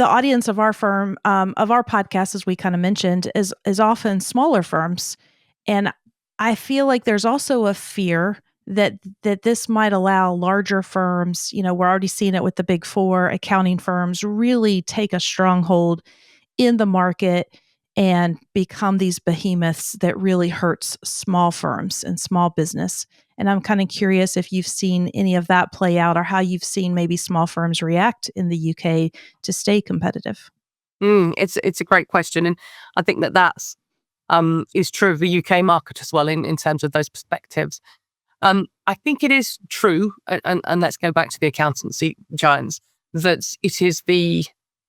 the audience of our firm, of our podcast, as we kind of mentioned, is often smaller firms. And I feel like there's also a fear that this might allow larger firms, we're already seeing it with the big four accounting firms, really take a stronghold in the market and become these behemoths that really hurts small firms and small business. And I'm kind of curious if you've seen any of that play out, or how you've seen maybe small firms react in the UK to stay competitive. It's a great question. And I think that's is true of the UK market as well in terms of those perspectives. I think it is true, and let's go back to the accountancy giants, that it is the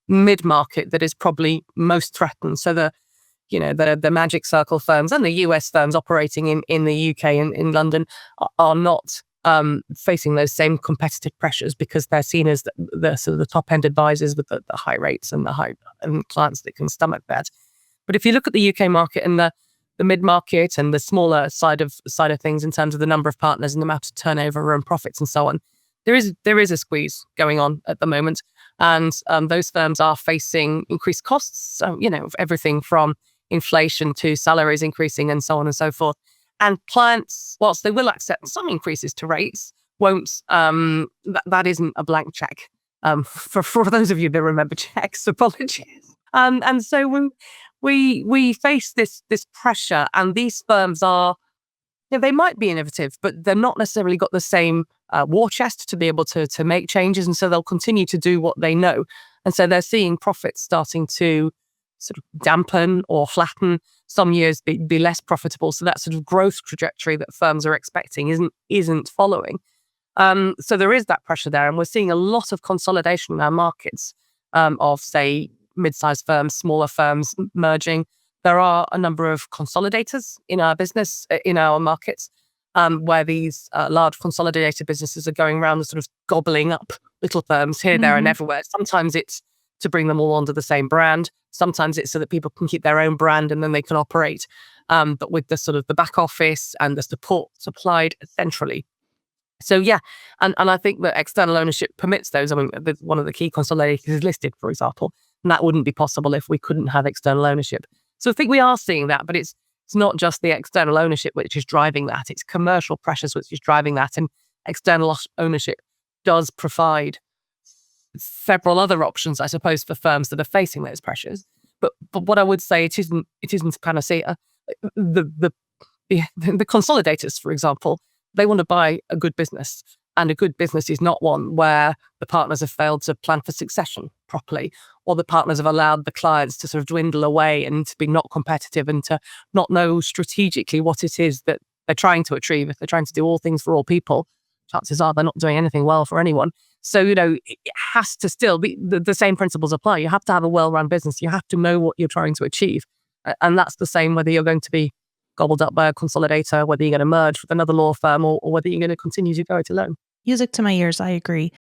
mid-market that is probably most threatened. So the Magic Circle firms and the US firms operating in the UK and in London are not facing those same competitive pressures, because they're seen as the sort of the top-end advisors with the high rates and and clients that can stomach that. But if you look at the UK market and the mid-market and the smaller side of things in terms of the number of partners and the amount of turnover and profits and so on, there is a squeeze going on at the moment. And those firms are facing increased costs, everything from inflation to salaries increasing and so on and so forth. And clients, whilst they will accept some increases to rates, won't, that isn't a blank check. For those of you that remember checks, apologies. And so we face this pressure, and these firms are, they might be innovative, but they're not necessarily got the same war chest to be able to make changes. And so they'll continue to do what they know. And so they're seeing profits starting to sort of dampen or flatten, some years be less profitable. So that sort of growth trajectory that firms are expecting isn't following. So there is that pressure there. And we're seeing a lot of consolidation in our markets of, say, mid-sized firms, smaller firms merging. There are a number of consolidators in our business, in our markets, where these large consolidated businesses are going around and sort of gobbling up little firms here, there, and everywhere. Sometimes it's to bring them all under the same brand. Sometimes it's so that people can keep their own brand and then they can operate, but with the sort of the back office and the support supplied centrally. So yeah, and I think that external ownership permits those. I mean, one of the key consolidators is listed, for example, and that wouldn't be possible if we couldn't have external ownership. So I think we are seeing that, but it's not just the external ownership which is driving that. It's commercial pressures which is driving that, and external ownership does provide several other options, I suppose, for firms that are facing those pressures. But what I would say, it isn't a panacea. The consolidators, for example, they want to buy a good business, and a good business is not one where the partners have failed to plan for succession properly, or the partners have allowed the clients to sort of dwindle away and to be not competitive and to not know strategically what it is that they're trying to achieve. If they're trying to do all things for all people, chances are they're not doing anything well for anyone. So, it has to still be, the same principles apply. You have to have a well-run business. You have to know what you're trying to achieve. And that's the same whether you're going to be gobbled up by a consolidator, whether you're going to merge with another law firm, or whether you're going to continue to go it alone. Music to my ears, I agree.